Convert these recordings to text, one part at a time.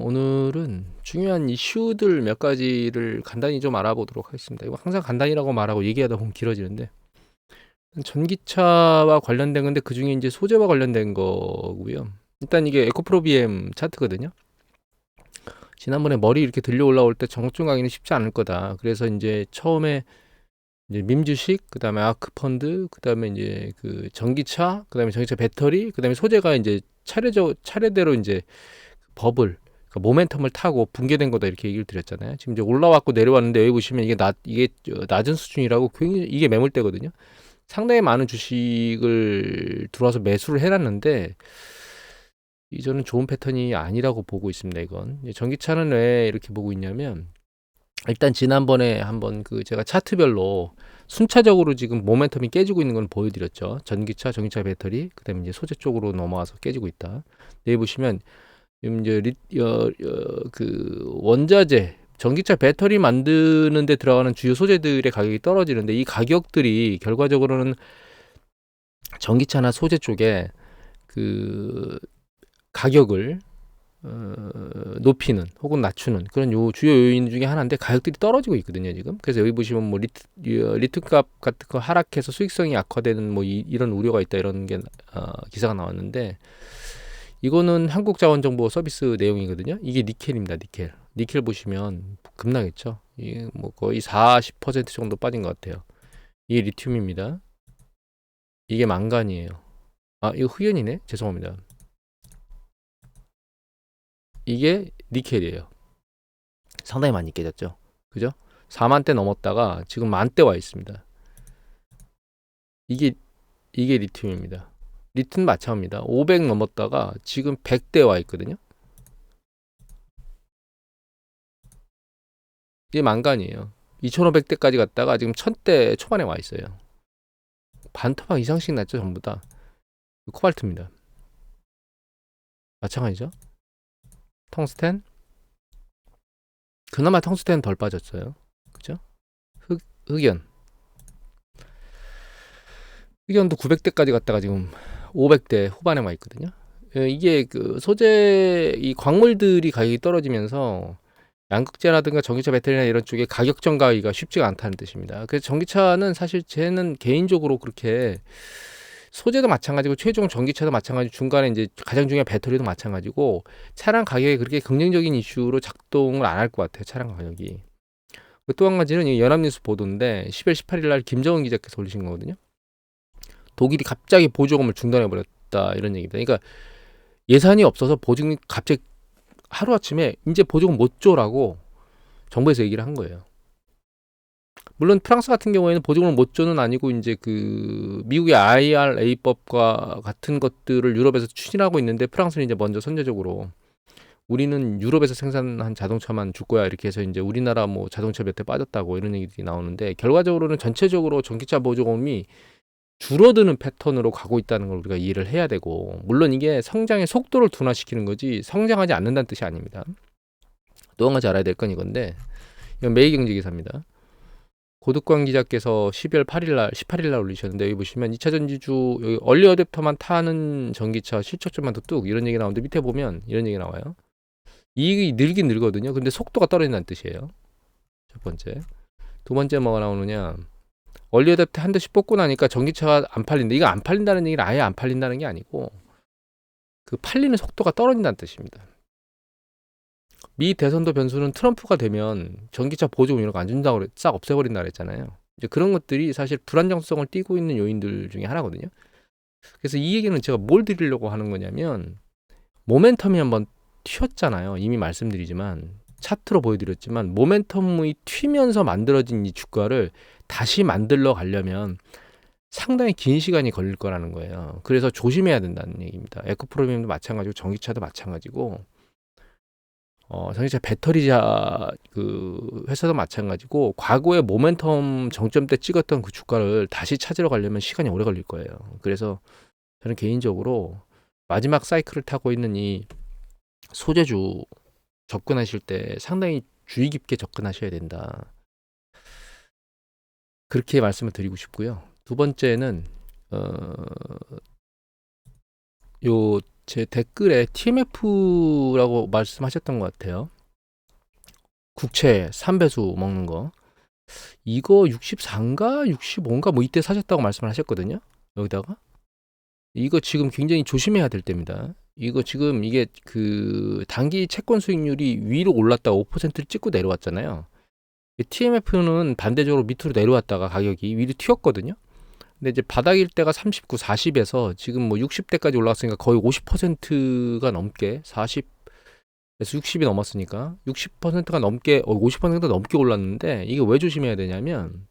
오늘은 중요한 이슈들 몇 가지를 간단히 좀 알아보도록 하겠습니다. 이거 항상 간단히라고 말하고 얘기하다 보면 길어지는데, 전기차와 관련된 건데 그 중에 이제 소재와 관련된 거고요. 일단 이게 에코프로 BM 차트거든요. 지난번에 머리 이렇게 들려 올라올 때 정점 가기는 쉽지 않을 거다. 그래서 이제 처음에 이제 밈주식, 그다음에 아크펀드, 그다음에 이제 그 전기차, 그다음에 전기차 배터리, 그다음에 소재가 이제 차례대로 이제 버블, 그러니까 모멘텀을 타고 붕괴된 거다 이렇게 얘기를 드렸잖아요. 지금 이제 올라왔고 내려왔는데 여기 보시면 이게 낮은 수준이라고 굉장히 이게 매물대거든요. 상당히 많은 주식을 들어와서 매수를 해놨는데 이전은 좋은 패턴이 아니라고 보고 있습니다. 이건 전기차는 왜 이렇게 보고 있냐면 일단 지난번에 한번 그 제가 차트별로 순차적으로 지금 모멘텀이 깨지고 있는 건 보여드렸죠. 전기차, 전기차 배터리, 그다음에 이제 소재 쪽으로 넘어와서 깨지고 있다. 여기 보시면 이제 그 원자재, 전기차 배터리 만드는 데 들어가는 주요 소재들의 가격이 떨어지는데 이 가격들이 결과적으로는 전기차나 소재 쪽에 그 가격을 높이는 혹은 낮추는 그런 주요 요인 중에 하나인데 가격들이 떨어지고 있거든요 지금. 그래서 여기 보시면 뭐 리튬값 같은 거 하락해서 수익성이 악화되는 뭐 이런 우려가 있다 이런 게 기사가 나왔는데 이거는 한국자원정보 서비스 내용이거든요. 이게 니켈입니다. 니켈 보시면 급락했죠. 이게 뭐 거의 40% 정도 빠진 것 같아요. 이게 리튬입니다. 이게 망간이에요. 아 이거 흑연이네. 죄송합니다. 이게 니켈이에요. 상당히 많이 깨졌죠. 그죠? 4만대 넘었다가 지금 만대 와 있습니다. 이게 리튬입니다. 리튬 마찬가지입니다. 500 넘었다가 지금 100대 와 있거든요. 이게 망간이에요. 2500대까지 갔다가 지금 1000대 초반에 와 있어요. 반토막 이상씩 났죠, 전부 다. 코발트입니다. 마찬가지죠. 텅스텐. 그나마 텅스텐 덜 빠졌어요. 그죠? 흑연. 흑연도 900대까지 갔다가 지금 500대 후반에 와 있거든요. 이게 그 소재 이 광물들이 가격이 떨어지면서 양극재라든가 전기차 배터리나 이런 쪽에 가격 전가하기가 쉽지가 않다는 뜻입니다. 그래서 전기차는 사실 쟤는 개인적으로 그렇게 소재도 마찬가지고 최종 전기차도 마찬가지 중간에 이제 가장 중요한 배터리도 마찬가지고 차량 가격이 그렇게 긍정적인 이슈로 작동을 안 할 것 같아요. 차량 가격이. 또 한 가지는 이 연합뉴스 보도인데 10월 18일 날 김정은 기자께서 올리신 거거든요. 독일이 갑자기 보조금을 중단해 버렸다 이런 얘기입니다. 그러니까 예산이 없어서 보조금이 갑자기 하루아침에 이제 보조금 못 줘라고 정부에서 얘기를 한 거예요. 물론 프랑스 같은 경우에는 보조금을 못 줘는 아니고 이제 그 미국의 IRA법과 같은 것들을 유럽에서 추진하고 있는데 프랑스는 이제 먼저 선제적으로 우리는 유럽에서 생산한 자동차만 줄 거야 이렇게 해서 이제 우리나라 뭐 자동차 몇 대 빠졌다고 이런 얘기들이 나오는데 결과적으로는 전체적으로 전기차 보조금이 줄어드는 패턴으로 가고 있다는 걸 우리가 이해를 해야 되고 물론 이게 성장의 속도를 둔화시키는 거지 성장하지 않는다는 뜻이 아닙니다. 또 한 가지 알아야 될 건 이건데 이건 매일경제기사입니다. 고득광 기자께서 12월 18일 날 올리셨는데 여기 보시면 2차 전지주 여기 얼리 어댑터만 타는 전기차 실적점만 뚝 이런 얘기 나오는데 밑에 보면 이런 얘기 나와요. 이익이 늘긴 늘거든요. 근데 속도가 떨어진다는 뜻이에요. 첫 번째. 두 번째 뭐가 나오느냐. 얼리 어댑터 한 대씩 뽑고 나니까 전기차가 안 팔린다. 이거 안 팔린다는 얘기는 아예 안 팔린다는 게 아니고 그 팔리는 속도가 떨어진다는 뜻입니다. 미 대선도 변수는 트럼프가 되면 전기차 보조금 이런 거 안 준다고 싹 없애버린다 그랬잖아요. 이제 그런 것들이 사실 불안정성을 띠고 있는 요인들 중에 하나거든요. 그래서 이 얘기는 제가 뭘 드리려고 하는 거냐면 모멘텀이 한번 튀었잖아요. 이미 말씀드리지만 차트로 보여드렸지만 모멘텀이 튀면서 만들어진 이 주가를 다시 만들러 가려면 상당히 긴 시간이 걸릴 거라는 거예요. 그래서 조심해야 된다는 얘기입니다. 에코프로비엠도 마찬가지고 전기차도 마찬가지고 전기차 배터리자 그 회사도 마찬가지고 과거에 모멘텀 정점 때 찍었던 그 주가를 다시 찾으러 가려면 시간이 오래 걸릴 거예요. 그래서 저는 개인적으로 마지막 사이클을 타고 있는 이 소재주 접근하실 때 상당히 주의 깊게 접근하셔야 된다. 그렇게 말씀을 드리고 싶고요. 두 번째는 요 제 댓글에 TMF라고 말씀하셨던 것 같아요. 국채 3배수 먹는 거. 이거 64인가 65인가 뭐 이때 사셨다고 말씀을 하셨거든요. 여기다가. 이거 지금 굉장히 조심해야 될 때입니다. 이거 지금 이게 그 단기 채권 수익률이 위로 올랐다가 5%를 찍고 내려왔잖아요. TMF는 반대적으로 밑으로 내려왔다가 가격이 위로 튀었거든요. 근데 이제 바닥일 때가 39, 40에서 지금 뭐 60대까지 올라갔으니까 거의 50%가 넘게 40에서 60이 넘었으니까 60%가 넘게 50%가 넘게 올랐는데 이게 왜 조심해야 되냐면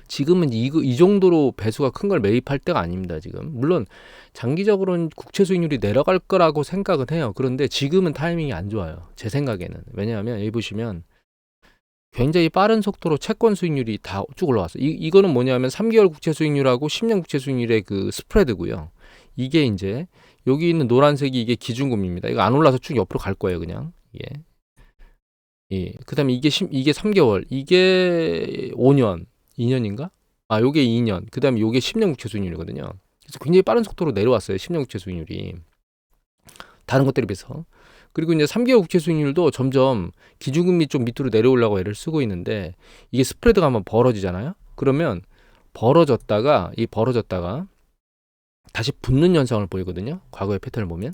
지금은 이 정도로 배수가 큰 걸 매입할 때가 아닙니다. 지금 물론 장기적으로는 국채 수익률이 내려갈 거라고 생각은 해요. 그런데 지금은 타이밍이 안 좋아요. 제 생각에는. 왜냐하면 여기 보시면 굉장히 빠른 속도로 채권 수익률이 다 쭉 올라왔어요. 이거는 뭐냐면 3개월 국채 수익률하고 10년 국채 수익률의 그 스프레드고요. 이게 이제 여기 있는 노란색이 이게 기준금리입니다. 이거 안 올라서 쭉 옆으로 갈 거예요, 그냥. 예. 예. 그다음에 이게 3개월, 이게 5년, 2년인가? 아, 요게 2년. 그다음에 요게 10년 국채 수익률이거든요. 그래서 굉장히 빠른 속도로 내려왔어요, 10년 국채 수익률이. 다른 것들에 비해서. 그리고 이제 3개월 국채 수익률도 점점 기준금리 좀 밑으로 내려오려고 애를 쓰고 있는데 이게 스프레드가 한번 벌어지잖아요. 그러면 벌어졌다가 다시 붙는 현상을 보이거든요. 과거의 패턴을 보면.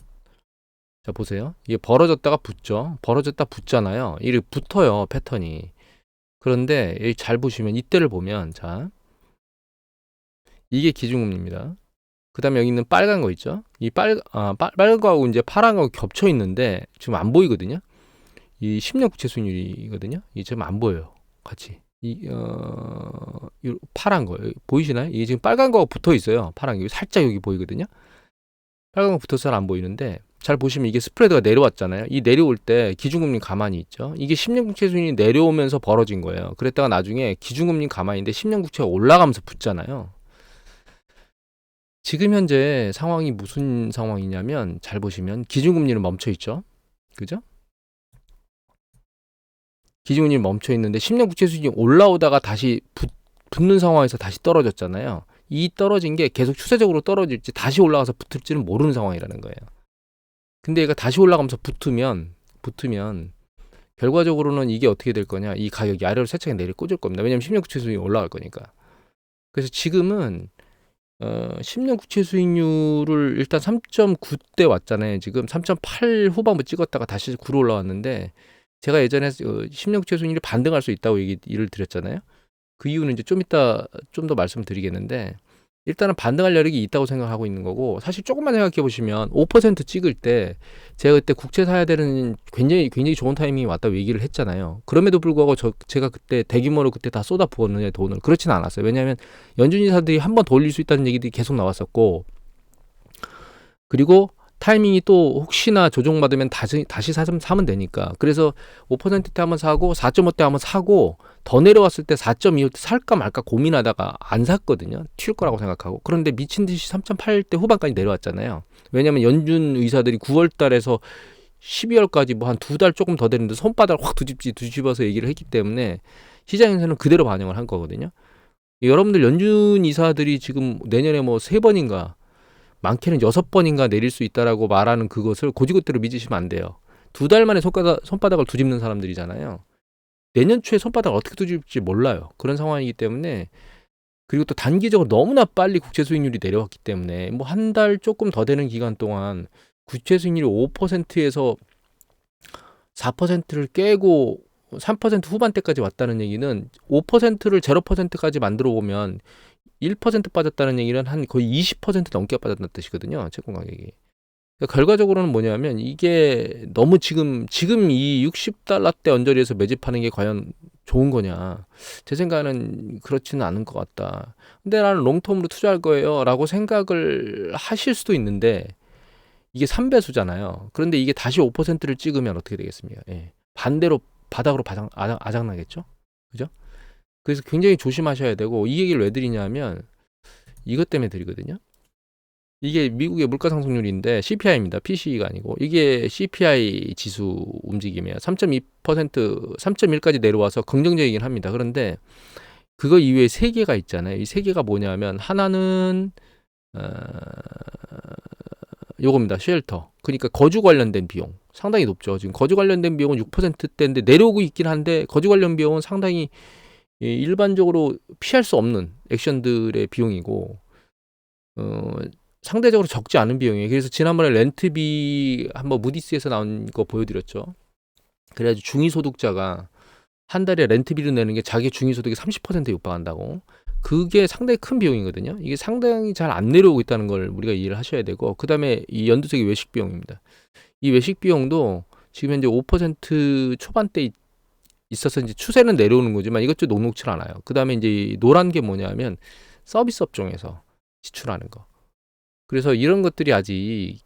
자, 보세요. 이게 벌어졌다가 붙죠. 벌어졌다 붙잖아요. 이게 붙어요, 패턴이. 그런데 여기 잘 보시면 이때를 보면 자, 이게 기준금리입니다. 그 다음에 여기 있는 빨간 거 있죠? 이 빨간 거하고 이제 파란 거 겹쳐 있는데 지금 안 보이거든요? 이 10년 국채 수익률이거든요? 이게 지금 안 보여요. 같이. 이 파란 거. 보이시나요? 이게 지금 빨간 거 붙어 있어요. 파란 게. 살짝 여기 보이거든요? 빨간 거 붙어서 잘 안 보이는데 잘 보시면 이게 스프레드가 내려왔잖아요. 이 내려올 때 기준금리 가만히 있죠. 이게 10년 국채 수익률이 내려오면서 벌어진 거예요. 그랬다가 나중에 기준금리 가만히 있는데 10년 국채가 올라가면서 붙잖아요. 지금 현재 상황이 무슨 상황이냐면 잘 보시면 기준금리는 멈춰 있죠. 그죠? 기준금리는 멈춰 있는데 10년 국채 수익이 올라오다가 다시 붙는 상황에서 다시 떨어졌잖아요. 이 떨어진 게 계속 추세적으로 떨어질지 다시 올라가서 붙을지는 모르는 상황이라는 거예요. 근데 얘가 다시 올라가면서 붙으면 결과적으로는 이게 어떻게 될 거냐? 이 가격이 아래로 세차게 내리 꽂을 겁니다. 왜냐면 10년 국채 수익이 올라갈 거니까. 그래서 지금은 10년 국채 수익률을 일단 3.9대 왔잖아요. 지금 3.8 후반부 찍었다가 다시 9로 올라왔는데 제가 예전에 10년 국채 수익률이 반등할 수 있다고 얘기를 드렸잖아요. 그 이유는 이제 좀 이따 좀 더 말씀드리겠는데 일단은 반등할 여력이 있다고 생각하고 있는 거고 사실 조금만 생각해 보시면 5% 찍을 때 제가 그때 국채 사야 되는 굉장히 좋은 타이밍이 왔다고 얘기를 했잖아요. 그럼에도 불구하고 제가 그때 대규모로 그때 다 쏟아 부었느냐 돈을 그렇지는 않았어요. 왜냐하면 연준이사들이 한 번 더 올릴 수 있다는 얘기들이 계속 나왔었고 그리고 타이밍이 또 혹시나 조정받으면 다시 사면 되니까. 그래서 5%대 한번 사고 4.5대 한번 사고 더 내려왔을 때 4.25대 살까 말까 고민하다가 안 샀거든요. 튈 거라고 생각하고. 그런데 미친 듯이 3.8대 후반까지 내려왔잖아요. 왜냐하면 연준 의사들이 9월 달에서 12월까지 뭐 한 2달 조금 더 되는데 손바닥을 확 뒤집어서 얘기를 했기 때문에 시장에서는 그대로 반영을 한 거거든요. 여러분들 연준 이사들이 지금 내년에 뭐 3번인가 많게는 6번인가 내릴 수 있다라고 말하는 그것을 고지고대로 믿으시면 안 돼요. 2달 만에 손바닥을 뒤집는 사람들이잖아요. 내년 초에 손바닥을 어떻게 뒤집을지 몰라요. 그런 상황이기 때문에 그리고 또 단기적으로 너무나 빨리 국채 수익률이 내려왔기 때문에 뭐 한 달 조금 더 되는 기간 동안 국채 수익률이 5%에서 4%를 깨고 3% 후반대까지 왔다는 얘기는 5%를 0%까지 만들어 보면 1% 빠졌다는 얘기는 한 거의 20% 넘게 빠졌다는 뜻이거든요. 채권 가격이. 그러니까 결과적으로는 뭐냐면 이게 너무 지금 이 60달러대 언저리에서 매집하는 게 과연 좋은 거냐. 제 생각에는 그렇지는 않은 것 같다. 근데 나는 롱텀으로 투자할 거예요. 라고 생각을 하실 수도 있는데 이게 3배수잖아요. 그런데 이게 다시 5%를 찍으면 어떻게 되겠습니까? 예. 반대로 바닥으로 아작나겠죠? 그죠? 그래서 굉장히 조심하셔야 되고 이 얘기를 왜 드리냐면 이것 때문에 드리거든요. 이게 미국의 물가 상승률인데 CPI입니다. PCE가 아니고 이게 CPI 지수 움직임이에요. 3.2%, 3.1까지 내려와서 긍정적이긴 합니다. 그런데 그거 이외에 3개가 있잖아요. 이 3개가 뭐냐면 하나는 요겁니다. 쉘터. 그러니까 거주 관련된 비용 상당히 높죠. 지금 거주 관련된 비용은 6%대인데 내려오고 있긴 한데 거주 관련 비용은 상당히 일반적으로 피할 수 없는 액션들의 비용이고 상대적으로 적지 않은 비용이에요. 그래서 지난번에 렌트비 한번 무디스에서 나온 거 보여드렸죠. 그래가지고 중위소득자가 한 달에 렌트비를 내는 게 자기 중위소득의 30%에 육박한다고. 그게 상당히 큰 비용이거든요. 이게 상당히 잘 안 내려오고 있다는 걸 우리가 이해를 하셔야 되고, 그 다음에 이 연두색이 외식 비용입니다. 이 외식 비용도 지금 현재 5% 초반대 있어서 이제 추세는 내려오는 거지만 이것 좀 녹록치 않아요. 그 다음에 이제 노란 게 뭐냐면 서비스 업종에서 지출하는 거. 그래서 이런 것들이 아직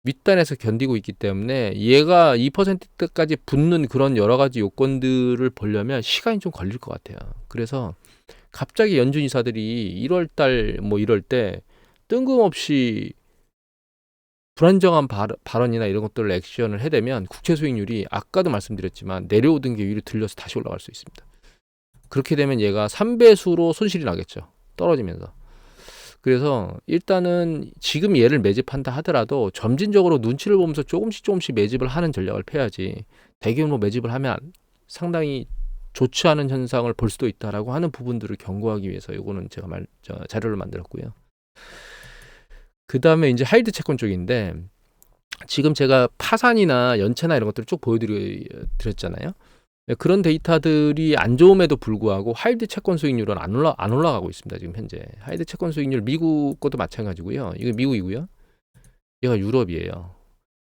윗단에서 견디고 있기 때문에 얘가 2%까지 붙는 그런 여러 가지 요건들을 보려면 시간이 좀 걸릴 것 같아요. 그래서 갑자기 연준 이사들이 1월달 뭐 이럴 때 뜬금없이 불안정한 발언이나 이런 것들을 액션을 해대면 국채 수익률이 아까도 말씀드렸지만 내려오던 게 위로 들려서 다시 올라갈 수 있습니다. 그렇게 되면 얘가 3배수로 손실이 나겠죠. 떨어지면서. 그래서 일단은 지금 얘를 매집한다 하더라도 점진적으로 눈치를 보면서 조금씩 매집을 하는 전략을 펴야지 대규모 매집을 하면 상당히 좋지 않은 현상을 볼 수도 있다라고 하는 부분들을 경고하기 위해서 이거는 제가 자료를 만들었고요. 그 다음에 이제 하이드 채권 쪽인데 지금 제가 파산이나 연체나 이런 것들을 쭉 보여드렸잖아요. 그런 데이터들이 안 좋음에도 불구하고 하이드 채권 수익률은 안 올라가고 있습니다. 지금 현재 하이드 채권 수익률 미국 것도 마찬가지고요. 이거 미국이고요. 얘가 유럽이에요.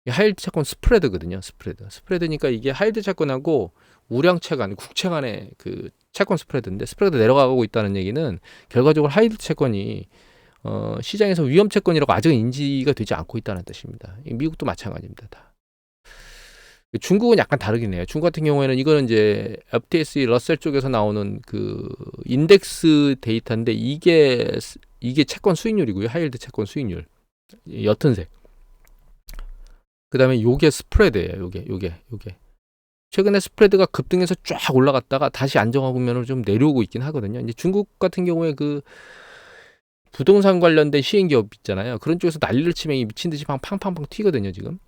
하이드 채권 스프레드거든요. 스프레드니까 이게 하이드 채권하고 우량채 간 국채 간의 그 채권 스프레드인데 스프레드 내려가고 있다는 얘기는 결과적으로 하이드 채권이 시장에서 위험 채권이라고 아직은 인지가 되지 않고 있다는 뜻입니다. 미국도 마찬가지입니다. 다. 중국은 약간 다르긴 해요. 중국 같은 경우에는 이거는 이제 FTSE 러셀 쪽에서 나오는 그 인덱스 데이터인데 이게 채권 수익률이고요. 하이힐드 채권 수익률. 옅은 색. 그다음에 요게 스프레드예요. 요게. 최근에 스프레드가 급등해서 쫙 올라갔다가 다시 안정화국면으로 좀 내려오고 있긴 하거든요. 이제 중국 같은 경우에 그 부동산 관련된 시행기업 있잖아요. 그런 쪽에서 난리를 치면 미친 듯이 팡팡팡 튀거든요, 지금.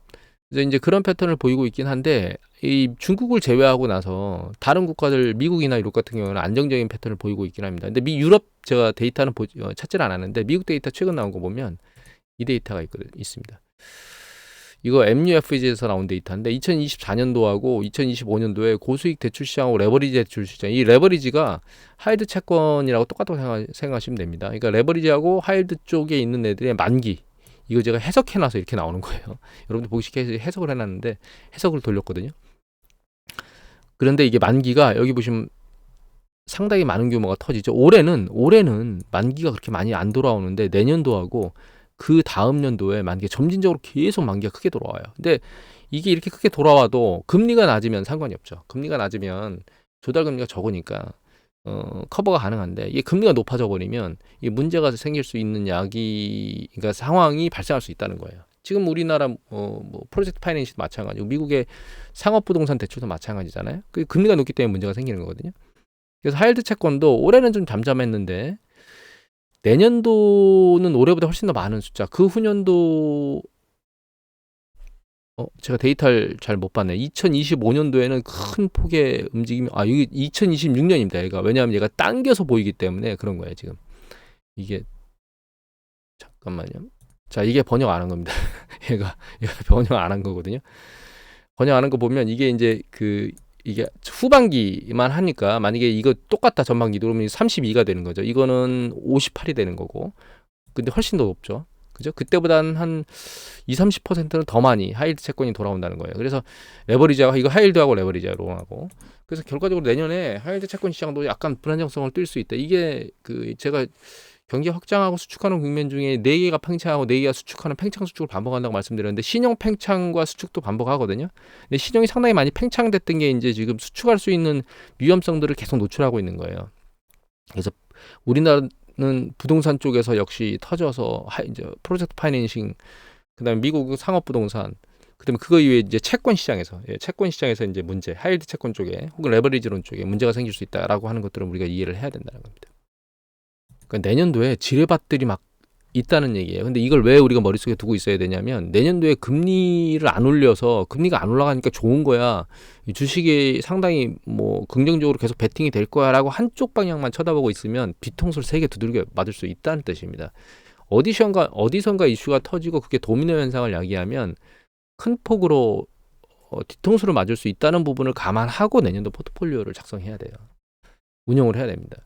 그래서 이제 그런 패턴을 보이고 있긴 한데 이 중국을 제외하고 나서 다른 국가들 미국이나 유럽 같은 경우는 안정적인 패턴을 보이고 있긴 합니다. 근데 유럽 제가 데이터는 찾지를 않았는데 미국 데이터 최근 나온 거 보면 이 데이터가 있습니다. 이거 MUFG에서 나온 데이터인데 2024년도하고 2025년도에 고수익 대출 시장하고 레버리지 대출 시장, 이 레버리지가 하이드 채권이라고 똑같다고 생각하시면 됩니다. 그러니까 레버리지하고 하이드 쪽에 있는 애들의 만기, 이거 제가 해석해놔서 이렇게 나오는 거예요. 여러분들 보기 쉽게 해석을 해놨는데 해석을 돌렸거든요. 그런데 이게 만기가 여기 보시면 상당히 많은 규모가 터지죠. 올해는 만기가 그렇게 많이 안 돌아오는데 내년도하고 그 다음 연도에 만기 점진적으로 계속 만기가 크게 돌아와요. 근데 이게 이렇게 크게 돌아와도 금리가 낮으면 상관이 없죠. 금리가 낮으면 조달 금리가 적으니까 커버가 가능한데 이게 금리가 높아져 버리면 이 문제가 생길 수 있는 그러니까 상황이 발생할 수 있다는 거예요. 지금 우리나라 뭐 프로젝트 파이낸시도 마찬가지고 미국의 상업부동산 대출도 마찬가지잖아요. 그 금리가 높기 때문에 문제가 생기는 거거든요. 그래서 하이힐드 채권도 올해는 좀 잠잠했는데 내년도는 올해보다 훨씬 더 많은 숫자. 그 후년도 제가 데이터를 잘 못 봤네. 2025년도에는 큰 폭의 움직임이, 이게 2026년입니다. 얘가. 왜냐하면 얘가 당겨서 보이기 때문에 그런 거예요, 지금. 이게, 잠깐만요. 자, 이게 번역 안 한 겁니다. 얘가 번역 안 한 거거든요. 번역 안 한 거 보면 이게 이제 이게 후반기만 하니까 만약에 이거 똑같다 전반기도 그러면 32가 되는 거죠. 이거는 58이 되는 거고. 근데 훨씬 더 높죠. 그죠? 그때보다는 한 20-30%는 더 많이 하이힐드 채권이 돌아온다는 거예요. 그래서 레버리지하고 이거 하이힐드하고 레버리지하고 그래서 결과적으로 내년에 하이힐드 채권 시장도 약간 불안정성을 띨 수 있다. 이게 제가 경기 확장하고 수축하는 국면 중에 4개가 팽창하고 4개가 수축하는 팽창 수축을 반복한다고 말씀드렸는데 신용 팽창과 수축도 반복하거든요. 근데 신용이 상당히 많이 팽창됐던 게 이제 지금 수축할 수 있는 위험성들을 계속 노출하고 있는 거예요. 그래서 우리나라는 부동산 쪽에서 역시 터져서 이제 프로젝트 파이낸싱, 그다음에 미국 상업 부동산, 그다음에 그거 이외에 이제 채권 시장에서 이제 문제, 하이힐드 채권 쪽에 혹은 레버리지론 쪽에 문제가 생길 수 있다라고 하는 것들은 우리가 이해를 해야 된다는 겁니다. 그러니까 내년도에 지뢰밭들이 막 있다는 얘기예요. 근데 이걸 왜 우리가 머릿속에 두고 있어야 되냐면 내년도에 금리를 안 올려서 금리가 안 올라가니까 좋은 거야. 이 주식이 상당히 뭐 긍정적으로 계속 베팅이 될 거야라고 한쪽 방향만 쳐다보고 있으면 뒤통수를 세게 두들겨 맞을 수 있다는 뜻입니다. 어디선가 이슈가 터지고 그게 도미노 현상을 야기하면 큰 폭으로 뒤통수를 맞을 수 있다는 부분을 감안하고 내년도 포트폴리오를 작성해야 돼요. 운영을 해야 됩니다.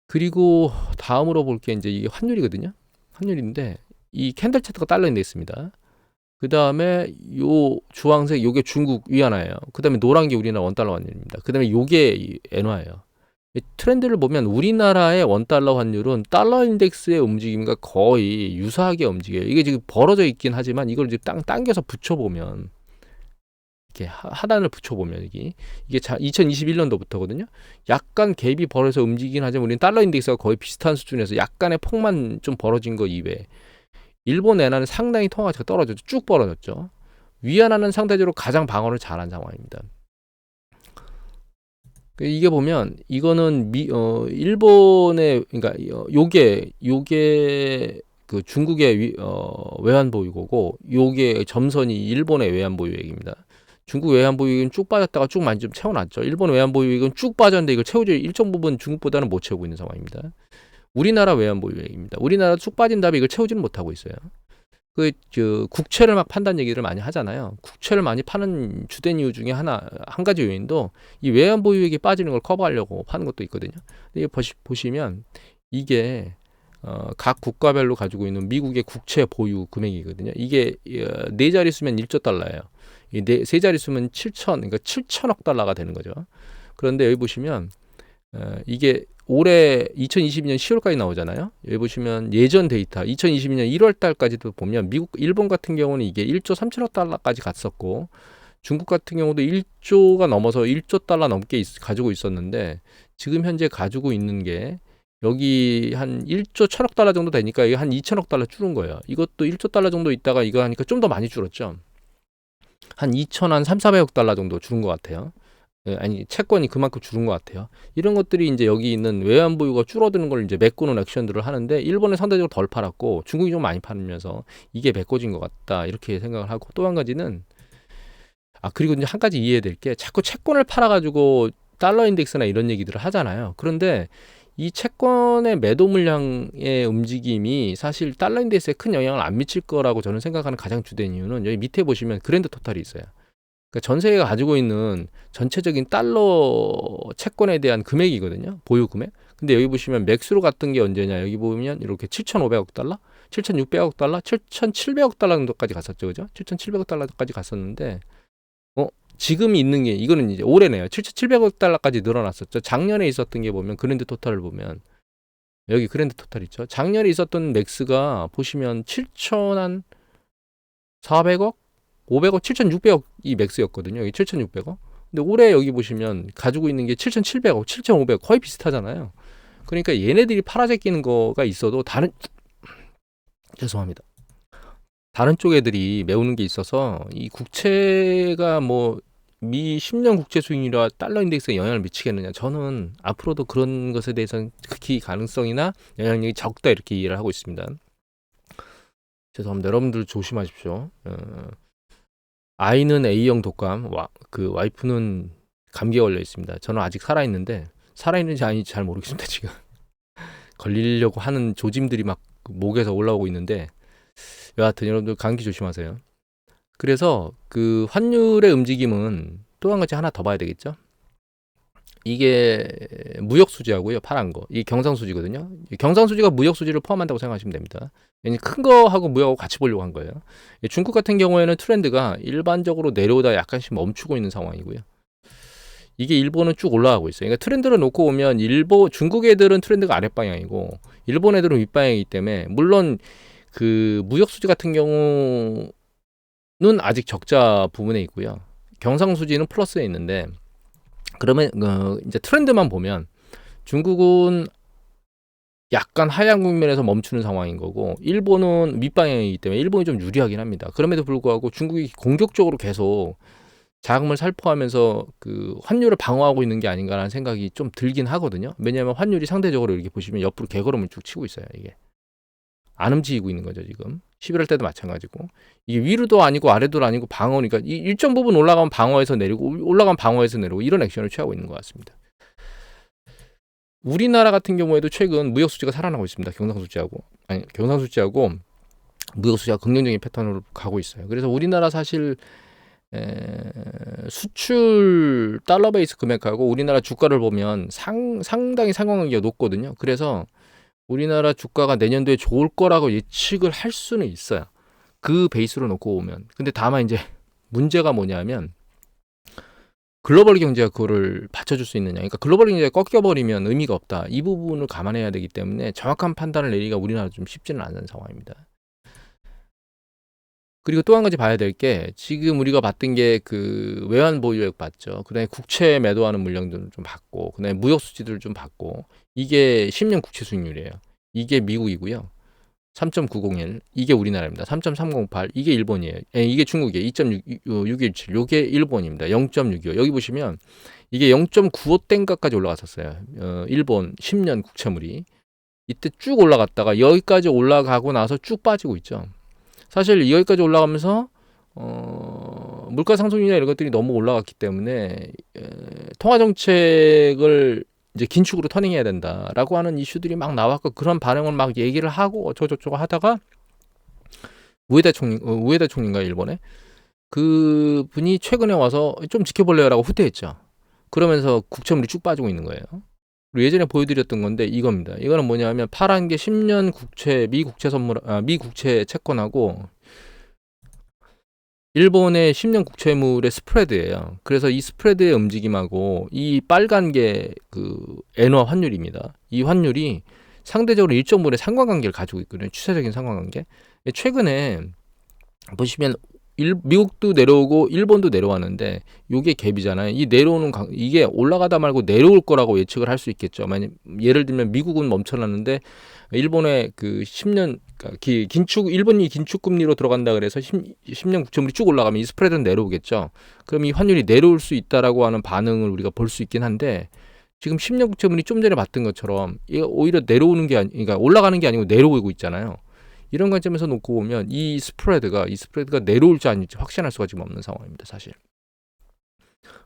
그리고 다음으로 볼 게 이제 이게 환율이거든요. 환율인데 이 캔들 차트가 달러 인덱스입니다. 그 다음에 요 주황색 요게 중국 위안화예요. 그 다음에 노란 게 우리나라 원달러 환율입니다. 그 다음에 요게 엔화예요. 이 트렌드를 보면 우리나라의 원달러 환율은 달러 인덱스의 움직임과 거의 유사하게 움직여요. 이게 지금 벌어져 있긴 하지만 이걸 이제 당겨서 붙여보면 이렇게 하단을 붙여보면 이게 2021년도부터거든요. 약간 갭이 벌어서 움직이긴 하지만 우리는 달러 인덱스가 거의 비슷한 수준에서 약간의 폭만 좀 벌어진 거 이외에 일본 엔화는 상당히 통화 가치가 떨어졌죠. 쭉 벌어졌죠. 위안화는 상대적으로 가장 방어를 잘한 상황입니다. 이게 보면 이거는 일본의 그러니까 요게 그 중국의 외환 보유고고 요게 점선이 일본의 외환 보유액입니다. 중국 외환 보유액은 쭉 빠졌다가 쭉 많이 좀 채워놨죠. 일본 외환 보유액은 쭉 빠졌는데 이걸 채워줄 일정 부분 중국보다는 못 채우고 있는 상황입니다. 우리나라 외환 보유액입니다. 우리나라 쭉 빠진 다음에 이걸 채우지는 못하고 있어요. 그 국채를 막 판다는 얘기를 많이 하잖아요. 국채를 많이 파는 주된 이유 중에 한 가지 요인도 이 외환 보유액이 빠지는 걸 커버하려고 파는 것도 있거든요. 이게 보시면 이게 각 국가별로 가지고 있는 미국의 국채 보유 금액이거든요. 이게 네 자릿수면 1조 달러예요. 세 자릿수면 7천억 달러가 되는 거죠. 그런데 여기 보시면 이게 올해 2022년 10월까지 나오잖아요. 여기 보시면 예전 데이터 2022년 1월 달까지도 보면 일본 같은 경우는 이게 1조 3천억 달러까지 갔었고 중국 같은 경우도 1조가 넘어서 1조 달러 넘게 가지고 있었는데 지금 현재 가지고 있는 게 여기 한 1조 1천억 달러 정도 되니까 이게 한 2천억 달러 줄은 거예요. 이것도 1조 달러 정도 있다가 이거 하니까 좀 더 많이 줄었죠. 한 3,400억 달러 정도 줄은 것 같아요. 아니 채권이 그만큼 줄은 것 같아요. 이런 것들이 이제 여기 있는 외환 보유가 줄어드는 걸 이제 메꾸는 액션들을 하는데 일본은 상대적으로 덜 팔았고 중국이 좀 많이 팔면서 이게 메꿔진 것 같다 이렇게 생각을 하고 또 한 가지는 그리고 이제 한 가지 이해해야 될 게 자꾸 채권을 팔아가지고 달러 인덱스나 이런 얘기들을 하잖아요. 그런데 이 채권의 매도 물량의 움직임이 사실 달러 인덱스에 큰 영향을 안 미칠 거라고 저는 생각하는 가장 주된 이유는 여기 밑에 보시면 그랜드 토탈이 있어요. 그러니까 전 세계가 가지고 있는 전체적인 달러 채권에 대한 금액이거든요. 보유 금액. 근데 여기 보시면 맥스로 갔던 게 언제냐. 여기 보면 이렇게 7,500억 달러, 7,600억 달러, 7,700억 달러 정도까지 갔었죠. 그죠? 7,700억 달러까지 갔었는데 지금 있는 게 이거는 이제 올해네요. 7,700억 달러까지 늘어났었죠. 작년에 있었던 게 보면 그랜드 토탈을 보면 여기 그랜드 토탈 있죠. 작년에 있었던 맥스가 보시면 7,400억 500억, 7,600억이 맥스였거든요. 여기 7,600억. 근데 올해 여기 보시면 가지고 있는 게 7,700억, 7,500억 거의 비슷하잖아요. 그러니까 얘네들이 팔아제끼는 거가 있어도 죄송합니다. 다른 쪽 애들이 메우는 게 있어서 이 국채가 뭐 미 10년 국채 수익률이라 달러 인덱스에 영향을 미치겠느냐. 저는 앞으로도 그런 것에 대해서는 극히 가능성이나 영향력이 적다 이렇게 이해를 하고 있습니다. 죄송합니다. 여러분들 조심하십시오. 아이는 A형 독감, 그 와이프는 감기에 걸려 있습니다. 저는 아직 살아있는데 살아있는지 아닌지 잘 모르겠습니다. 지금 걸리려고 하는 조짐들이 막 목에서 올라오고 있는데 여하튼 여러분들 감기 조심하세요. 그래서 그 환율의 움직임은 또 한 가지 하나 더 봐야 되겠죠. 이게 무역수지하고요. 파란 거. 이 경상수지거든요. 경상수지가 무역수지를 포함한다고 생각하시면 됩니다. 큰 거하고 무역하고 같이 보려고 한 거예요. 중국 같은 경우에는 트렌드가 일반적으로 내려오다 약간씩 멈추고 있는 상황이고요. 이게 일본은 쭉 올라가고 있어요. 그러니까 트렌드를 놓고 보면 중국 애들은 트렌드가 아랫방향이고 일본 애들은 윗방향이기 때문에 물론 그 무역수지 같은 경우는 아직 적자 부분에 있고요. 경상수지는 플러스에 있는데 그러면 이제 트렌드만 보면 중국은 약간 하향 국면에서 멈추는 상황인 거고 일본은 밑방향이기 때문에 일본이 좀 유리하긴 합니다. 그럼에도 불구하고 중국이 공격적으로 계속 자금을 살포하면서 그 환율을 방어하고 있는 게 아닌가라는 생각이 좀 들긴 하거든요. 왜냐하면 환율이 상대적으로 이렇게 보시면 옆으로 개걸음을 쭉 치고 있어요. 이게 안 움직이고 있는 거죠. 지금 11월 때도 마찬가지고 이게 위로도 아니고 아래도 아니고 방어니까 이 일정 부분 올라가면 방어해서 내리고 올라가면 방어해서 내리고 이런 액션을 취하고 있는 것 같습니다. 우리나라 같은 경우에도 최근 무역 수지가 살아나고 있습니다. 경상 수지하고 무역 수지가 긍정적인 패턴으로 가고 있어요. 그래서 우리나라 사실 수출 달러 베이스 금액하고 우리나라 주가를 보면 상당히 상관관계가 높거든요. 그래서 우리나라 주가가 내년도에 좋을 거라고 예측을 할 수는 있어요. 그 베이스로 놓고 보면. 근데 다만 이제 문제가 뭐냐면 글로벌 경제가 그거를 받쳐줄 수 있느냐. 그러니까 글로벌 경제가 꺾여버리면 의미가 없다. 이 부분을 감안해야 되기 때문에 정확한 판단을 내리기가 우리나라 좀 쉽지는 않은 상황입니다. 그리고 또 한 가지 봐야 될 게 지금 우리가 봤던 게 그 외환 보유액 봤죠. 그다음에 국채 매도하는 물량들을 좀 봤고, 그다음에 무역 수지들을 좀 봤고, 이게 10년 국채 수익률이에요. 이게 미국이고요. 3.901. 이게 우리나라입니다. 3.308. 이게 일본이에요. 이게 중국이에요. 2.617. 이게 일본입니다. 0.625. 여기 보시면 이게 0.95땡가까지 올라갔었어요. 일본 10년 국채물이. 이때 쭉 올라갔다가 여기까지 올라가고 나서 쭉 빠지고 있죠. 사실 여기까지 올라가면서 물가 상승률이나 이런 것들이 너무 올라갔기 때문에 통화 정책을 이제 긴축으로 터닝해야 된다라고 하는 이슈들이 막 나왔고 그런 반응을 막 얘기를 하고 어쩌고저쩌고 하다가 우에다 총리인가 일본에 그 분이 최근에 와서 좀 지켜볼래요라고 후퇴했죠. 그러면서 국채물이 쭉 빠지고 있는 거예요. 그리고 예전에 보여드렸던 건데 이겁니다. 이거는 뭐냐면 파란 게 10년 국채 미 국채 채권하고 일본의 10년 국채물의 스프레드예요. 그래서 이 스프레드의 움직임하고 이 빨간 게 그 엔화 환율입니다. 이 환율이 상대적으로 일정 부분의 상관관계를 가지고 있거든요. 추세적인 상관관계. 최근에 보시면 미국도 내려오고 일본도 내려왔는데 이게 갭이잖아요. 이 내려오는 이게 올라가다 말고 내려올 거라고 예측을 할 수 있겠죠. 만약 예를 들면 미국은 멈춰놨는데 일본의 그 10년 긴축 일본이 긴축 금리로 들어간다 그래서 10년 국채물이 쭉 올라가면 이 스프레드는 내려오겠죠. 그럼 이 환율이 내려올 수 있다라고 하는 반응을 우리가 볼 수 있긴 한데 지금 10년 국채물이 좀 전에 봤던 것처럼 이게 오히려 내려오는 게 그러니까 올라가는 게 아니고 내려오고 있잖아요. 이런 관점에서 놓고 보면 이 스프레드가 내려올지 아닐지 확신할 수가 지금 없는 상황입니다, 사실.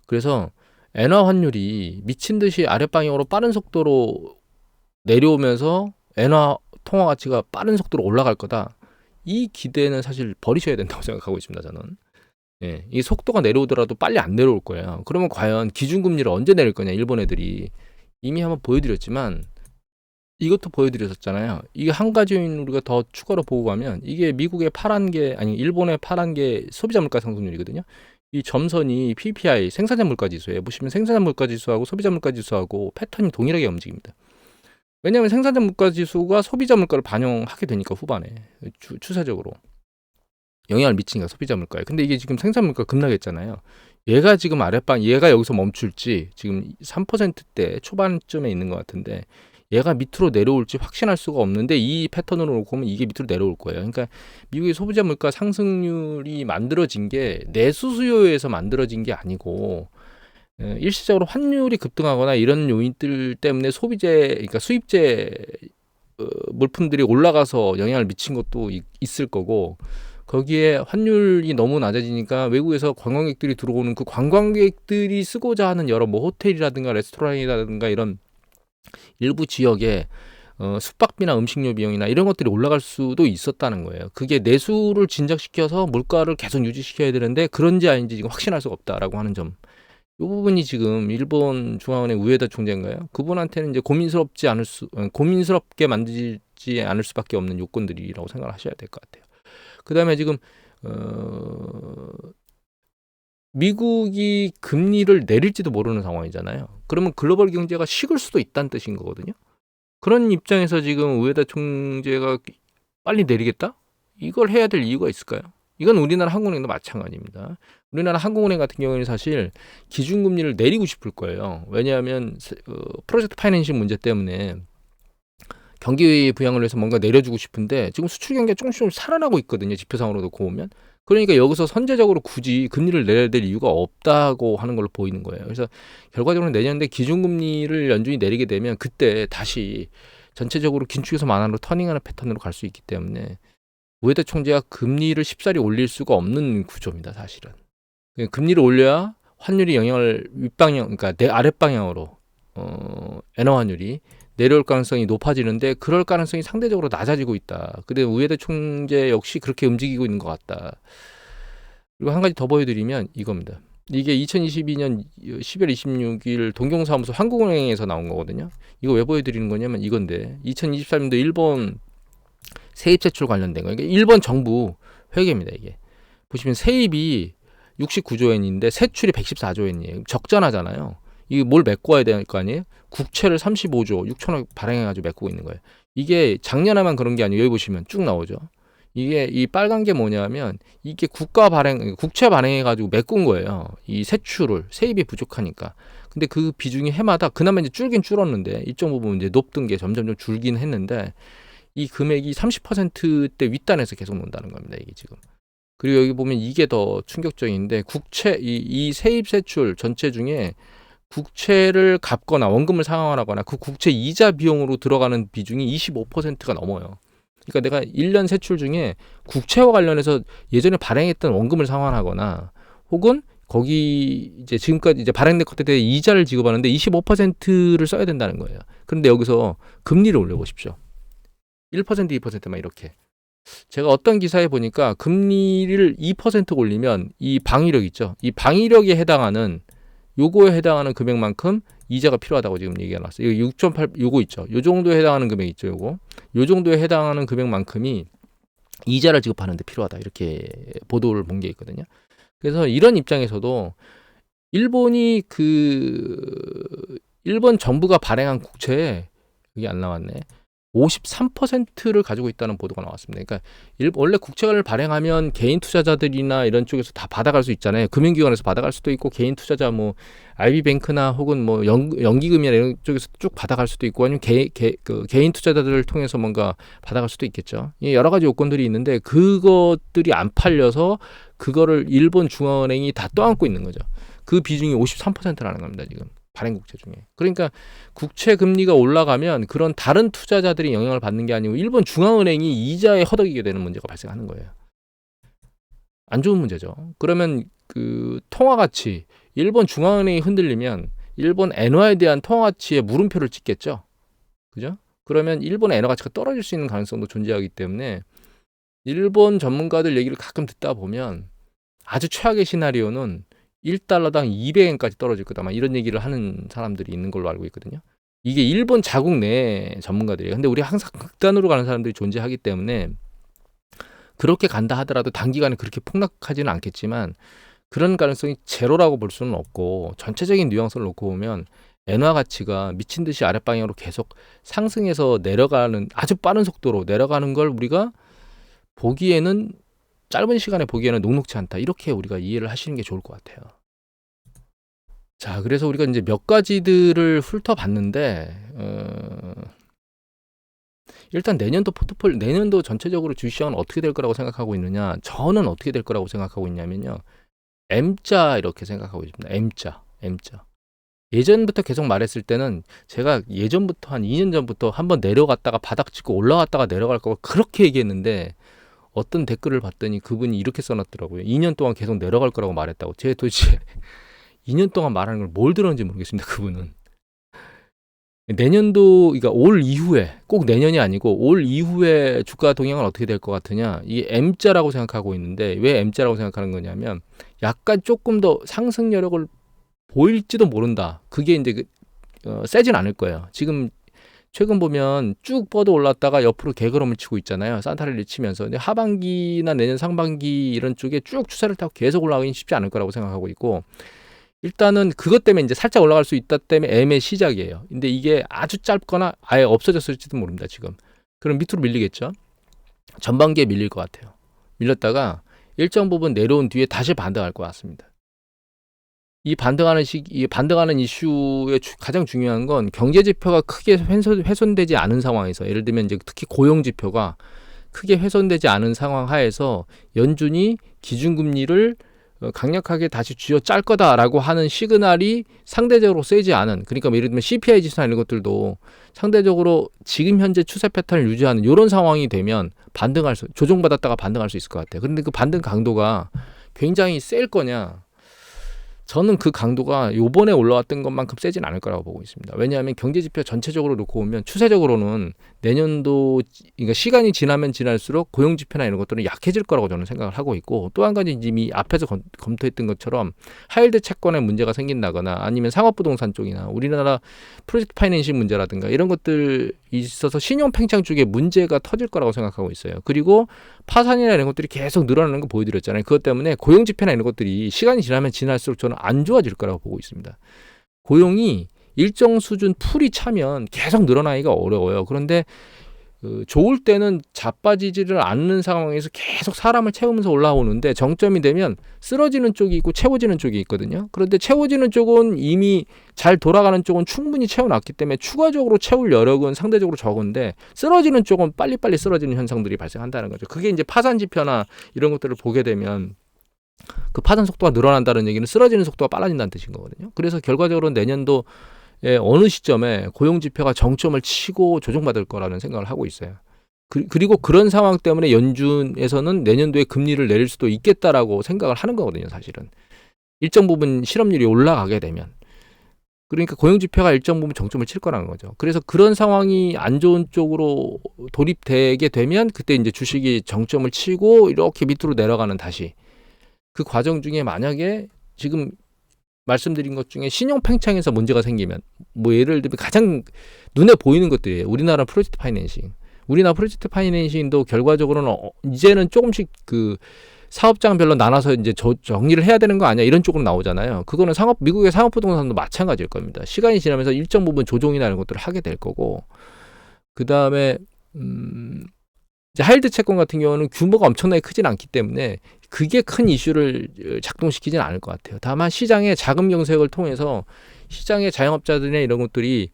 그래서 엔화 환율이 미친 듯이 아랫방향으로 빠른 속도로 내려오면서 엔화 통화 가치가 빠른 속도로 올라갈 거다. 이 기대는 사실 버리셔야 된다고 생각하고 있습니다, 저는. 예, 이 속도가 내려오더라도 빨리 안 내려올 거예요. 그러면 과연 기준금리를 언제 내릴 거냐, 일본 애들이. 이미 한번 보여드렸지만 이것도 보여드렸었잖아요. 이게 한 가지 요인 우리가 더 추가로 보고 가면 이게 미국의 파란 게 아니 일본의 파란 게 소비자 물가 상승률이거든요. 이 점선이 PPI 생산자 물가 지수예요. 보시면 생산자 물가 지수하고 소비자 물가 지수하고 패턴이 동일하게 움직입니다. 왜냐하면 생산자 물가 지수가 소비자 물가를 반영하게 되니까 후반에 추세적으로 영향을 미치니까 소비자 물가에. 근데 이게 지금 생산 물가 급락했잖아요. 얘가 지금 얘가 여기서 멈출지 지금 3%대 초반쯤에 있는 것 같은데 얘가 밑으로 내려올지 확신할 수가 없는데 이 패턴으로 놓고 보면 이게 밑으로 내려올 거예요. 그러니까 미국의 소비자 물가 상승률이 만들어진 게 내수 수요에서 만들어진 게 아니고 일시적으로 환율이 급등하거나 이런 요인들 때문에 그러니까 수입재 물품들이 올라가서 영향을 미친 것도 있을 거고 거기에 환율이 너무 낮아지니까 외국에서 관광객들이 들어오는 그 관광객들이 쓰고자 하는 여러 뭐 호텔이라든가 레스토랑이라든가 이런 일부 지역에 숙박비나 음식료 비용이나 이런 것들이 올라갈 수도 있었다는 거예요. 그게 내수를 진작시켜서 물가를 계속 유지시켜야 되는데 그런지 아닌지 지금 확신할 수가 없다라고 하는 점. 이 부분이 지금 일본 중앙은행 우에다 총재인가요? 그분한테는 이제 고민스럽게 만들지 않을 수밖에 없는 요건들이라고 생각을 하셔야 될 것 같아요. 그 다음에 지금 미국이 금리를 내릴지도 모르는 상황이잖아요. 그러면 글로벌 경제가 식을 수도 있다는 뜻인 거거든요. 그런 입장에서 지금 우에다 총재가 빨리 내리겠다? 이걸 해야 될 이유가 있을까요? 이건 우리나라 한국은행도 마찬가지입니다. 우리나라 한국은행 같은 경우에는 사실 기준금리를 내리고 싶을 거예요. 왜냐하면 프로젝트 파이낸싱 문제 때문에 경기 부양을 위해서 뭔가 내려주고 싶은데 지금 수출 경기가 조금씩 살아나고 있거든요. 지표상으로 놓고 보면. 그러니까 여기서 선제적으로 굳이 금리를 내려야 될 이유가 없다고 하는 걸로 보이는 거예요. 그래서 결과적으로 내년에 기준금리를 연준이 내리게 되면 그때 다시 전체적으로 긴축에서 완화로 터닝하는 패턴으로 갈 수 있기 때문에 우에다 총재가 금리를 쉽사리 올릴 수가 없는 구조입니다. 사실은. 금리를 올려야 환율이 영향을 윗방향, 그러니까 내 아랫방향으로 엔화 환율이 내려올 가능성이 높아지는데 그럴 가능성이 상대적으로 낮아지고 있다. 근데 우에다 총재 역시 그렇게 움직이고 있는 것 같다. 그리고 한 가지 더 보여드리면 이겁니다. 이게 2022년 10월 26일 동경사무소 한국은행에서 나온 거거든요. 이거 왜 보여드리는 거냐면 이건데 2023년도 일본 세입 제출 관련된 거. 그러니까 일본 정부 회계입니다. 이게 보시면 세입이 69조 엔인데 세출이 114조 엔이에요. 적자나잖아요. 이게 뭘 메꿔야 될 거 아니에요? 국채를 35조 6천억 발행해가지고 메꾸고 있는 거예요. 이게 작년에만 그런 게 아니고 여기 보시면 쭉 나오죠. 이게 이 빨간 게 뭐냐면 이게 국채 발행해가지고 메꾼 거예요. 이 세출을 세입이 부족하니까. 근데 그 비중이 해마다 그나마 이제 줄긴 줄었는데 일정 부분 이제 높던 게 점점 줄긴 했는데 이 금액이 30%대 윗단에서 계속 논다는 겁니다. 이게 지금. 그리고 여기 보면 이게 더 충격적인데 국채 이 세입 세출 전체 중에 국채를 갚거나 원금을 상환하거나 그 국채 이자 비용으로 들어가는 비중이 25%가 넘어요. 그러니까 내가 1년 세출 중에 국채와 관련해서 예전에 발행했던 원금을 상환하거나 혹은 거기 이제 지금까지 이제 발행된 것에 대해 이자를 지급하는데 25%를 써야 된다는 거예요. 그런데 여기서 금리를 올려보십시오. 1%, 2%만 이렇게. 제가 어떤 기사에 보니까 금리를 2% 올리면 이 방위력 있죠. 이 방위력에 해당하는 요거에 해당하는 금액만큼 이자가 필요하다고 지금 얘기가 나왔어요. 이거 6.8 요거 있죠. 요 정도에 해당하는 금액 있죠. 요거. 요 정도에 해당하는 금액만큼이 이자를 지급하는데 필요하다. 이렇게 보도를 본 게 있거든요. 그래서 이런 입장에서도 일본이 일본 정부가 발행한 국채에 그게 안 나왔네. 53%를 가지고 있다는 보도가 나왔습니다. 그러니까 원래 국채를 발행하면 개인 투자자들이나 이런 쪽에서 다 받아갈 수 있잖아요. 금융기관에서 받아갈 수도 있고 개인 투자자 뭐 IB뱅크나 혹은 뭐 연기금이나 이런 쪽에서 쭉 받아갈 수도 있고 아니면 개인 투자자들을 통해서 뭔가 받아갈 수도 있겠죠. 여러 가지 요건들이 있는데 그것들이 안 팔려서 그거를 일본 중앙은행이 다 떠안고 있는 거죠. 그 비중이 53%라는 겁니다. 지금. 발행 국채 중에. 그러니까 국채 금리가 올라가면 그런 다른 투자자들이 영향을 받는 게 아니고 일본 중앙은행이 이자에 허덕이게 되는 문제가 발생하는 거예요. 안 좋은 문제죠. 그러면 그 통화 가치, 일본 중앙은행이 흔들리면 일본 엔화에 대한 통화 가치에 물음표를 찍겠죠. 그죠? 그러면 일본 엔화 가치가 떨어질 수 있는 가능성도 존재하기 때문에 일본 전문가들 얘기를 가끔 듣다 보면 아주 최악의 시나리오는 1달러당 200엔까지 떨어질 거다. 막 이런 얘기를 하는 사람들이 있는 걸로 알고 있거든요. 이게 일본 자국 내 전문가들이에요. 근데 우리 항상 극단으로 가는 사람들이 존재하기 때문에 그렇게 간다 하더라도 단기간에 그렇게 폭락하지는 않겠지만 그런 가능성이 제로라고 볼 수는 없고 전체적인 뉘앙스를 놓고 보면 엔화 가치가 미친 듯이 아랫방향으로 계속 상승해서 내려가는 아주 빠른 속도로 내려가는 걸 우리가 보기에는 짧은 시간에 보기에는 녹록지 않다. 이렇게 우리가 이해를 하시는 게 좋을 것 같아요. 자, 그래서 우리가 이제 몇 가지들을 훑어봤는데, 일단 내년도 전체적으로 주식시장은 어떻게 될 거라고 생각하고 있느냐? 저는 어떻게 될 거라고 생각하고 있냐면요. M자 이렇게 생각하고 있습니다. M자. 예전부터 계속 말했을 때는 제가 예전부터 한 2년 전부터 한번 내려갔다가 바닥 찍고 올라갔다가 내려갈 거고 그렇게 얘기했는데 어떤 댓글을 봤더니 그분이 이렇게 써놨더라고요. 2년 동안 계속 내려갈 거라고 말했다고. 제가 도대체 2년 동안 말하는 걸 뭘 들었는지 모르겠습니다. 그분은. 내년도, 그러니까 올 이후에, 꼭 내년이 아니고 올 이후에 주가 동향은 어떻게 될 것 같으냐. 이게 M자라고 생각하고 있는데 왜 M자라고 생각하는 거냐면 약간 조금 더 상승 여력을 보일지도 모른다. 그게 이제 세진 않을 거예요. 지금 최근 보면 쭉 뻗어 올랐다가 옆으로 개걸음을 치고 있잖아요. 산타랠리 치면서. 근데 하반기나 내년 상반기 이런 쪽에 쭉 추세를 타고 계속 올라가긴 쉽지 않을 거라고 생각하고 있고 일단은 그것 때문에 이제 살짝 올라갈 수 있다 때문에 M의 시작이에요. 근데 이게 아주 짧거나 아예 없어졌을지도 모릅니다. 지금. 그럼 밑으로 밀리겠죠. 전반기에 밀릴 것 같아요. 밀렸다가 일정 부분 내려온 뒤에 다시 반등할 것 같습니다. 이 반등하는 이슈의 가장 중요한 건 경제 지표가 크게 훼손되지 않은 상황에서 예를 들면 이제 특히 고용 지표가 크게 훼손되지 않은 상황 하에서 연준이 기준금리를 강력하게 다시 쥐어짤 거다라고 하는 시그널이 상대적으로 세지 않은, 그러니까 예를 들면 CPI 지수나 이런 것들도 상대적으로 지금 현재 추세 패턴을 유지하는 이런 상황이 되면 조정받았다가 반등할 수 있을 것 같아요. 그런데 그 반등 강도가 굉장히 셀 거냐? 저는 그 강도가 요번에 올라왔던 것만큼 세진 않을 거라고 보고 있습니다. 왜냐하면 경제지표 전체적으로 놓고 보면 추세적으로는 내년도, 그러니까 시간이 지나면 지날수록 고용지표나 이런 것들은 약해질 거라고 저는 생각을 하고 있고, 또 한 가지 이미 앞에서 검토했던 것처럼 하이힐드 채권에 문제가 생긴다거나 아니면 상업부동산 쪽이나 우리나라 프로젝트 파이낸싱 문제라든가 이런 것들 있어서 신용 팽창 쪽에 문제가 터질 거라고 생각하고 있어요. 그리고 파산이나 이런 것들이 계속 늘어나는 거 보여드렸잖아요. 그것 때문에 고용지표나 이런 것들이 시간이 지나면 지날수록 저는 안 좋아질 거라고 보고 있습니다. 고용이 일정 수준 풀이 차면 계속 늘어나기가 어려워요. 그런데 좋을 때는 자빠지지를 않는 상황에서 계속 사람을 채우면서 올라오는데 정점이 되면 쓰러지는 쪽이 있고 채워지는 쪽이 있거든요. 그런데 채워지는 쪽은 이미 잘 돌아가는 쪽은 충분히 채워놨기 때문에 추가적으로 채울 여력은 상대적으로 적은데, 쓰러지는 쪽은 빨리빨리 쓰러지는 현상들이 발생한다는 거죠. 그게 이제 파산 지표나 이런 것들을 보게 되면 그 파산 속도가 늘어난다는 얘기는 쓰러지는 속도가 빨라진다는 뜻인 거거든요. 그래서 결과적으로 내년도 어느 시점에 고용지표가 정점을 치고 조정받을 거라는 생각을 하고 있어요. 그리고 그런 상황 때문에 연준에서는 내년도에 금리를 내릴 수도 있겠다라고 생각을 하는 거거든요. 사실은 일정 부분 실업률이 올라가게 되면, 그러니까 고용지표가 일정 부분 정점을 칠 거라는 거죠. 그래서 그런 상황이 안 좋은 쪽으로 돌입되게 되면 그때 이제 주식이 정점을 치고 이렇게 밑으로 내려가는, 다시 그 과정 중에 만약에 지금 말씀드린 것 중에 신용 팽창에서 문제가 생기면, 뭐 예를 들면 가장 눈에 보이는 것들이에요. 우리나라 프로젝트 파이낸싱도 결과적으로는 이제는 조금씩 그 사업장별로 나눠서 이제 정리를 해야 되는 거 아니야, 이런 쪽으로 나오잖아요. 그거는 미국의 상업부동산도 마찬가지일 겁니다. 시간이 지나면서 일정 부분 조정이나 이런 것들을 하게 될 거고, 그 다음에 이제 하이힐드 채권 같은 경우는 규모가 엄청나게 크진 않기 때문에 그게 큰 이슈를 작동시키지는 않을 것 같아요. 다만 시장의 자금 경색을 통해서 시장의 자영업자들이나 이런 것들이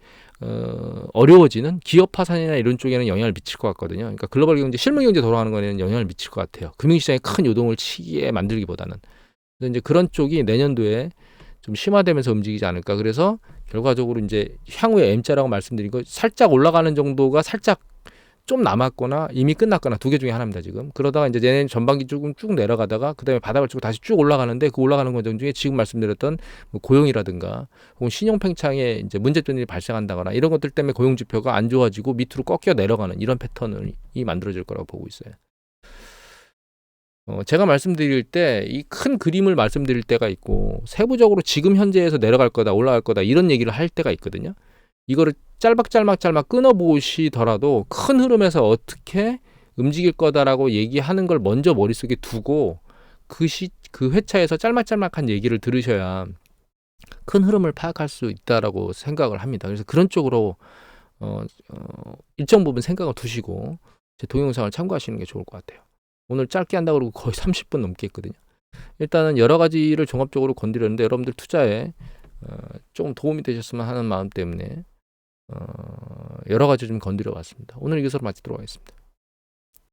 어려워지는 기업 파산이나 이런 쪽에는 영향을 미칠 것 같거든요. 그러니까 글로벌 경제, 실물 경제 돌아가는 거에는 영향을 미칠 것 같아요. 금융시장에 큰 요동을 치게 만들기보다는. 그래서 이제 그런 쪽이 내년도에 좀 심화되면서 움직이지 않을까. 그래서 결과적으로 이제 향후에 M자라고 말씀드린 거, 살짝 올라가는 정도가 살짝 좀 남았거나 이미 끝났거나 두 개 중에 하나입니다, 지금. 그러다가 이제 내년 전반기 쭉 내려가다가 그다음에 바닥을 치고 다시 쭉 올라가는데, 그 올라가는 과정 중에 지금 말씀드렸던 뭐 고용이라든가 혹은 신용 팽창에 이제 문제점이 발생한다거나 이런 것들 때문에 고용 지표가 안 좋아지고 밑으로 꺾여 내려가는 이런 패턴이 만들어질 거라고 보고 있어요. 제가 말씀드릴 때 이 큰 그림을 말씀드릴 때가 있고, 세부적으로 지금 현재에서 내려갈 거다, 올라갈 거다 이런 얘기를 할 때가 있거든요. 이거를 짤막 끊어보시더라도 큰 흐름에서 어떻게 움직일 거다라고 얘기하는 걸 먼저 머릿속에 두고 그 회차에서 짤막한 얘기를 들으셔야 큰 흐름을 파악할 수 있다라고 생각을 합니다. 그래서 그런 쪽으로 일정 부분 생각을 두시고 제 동영상을 참고하시는 게 좋을 것 같아요. 오늘 짧게 한다고 그러고 거의 30분 넘게 했거든요. 일단은 여러 가지를 종합적으로 건드렸는데 여러분들 투자에 조금 도움이 되셨으면 하는 마음 때문에 여러 가지 좀 건드려 봤습니다. 오늘 이것으로 마치도록 하겠습니다.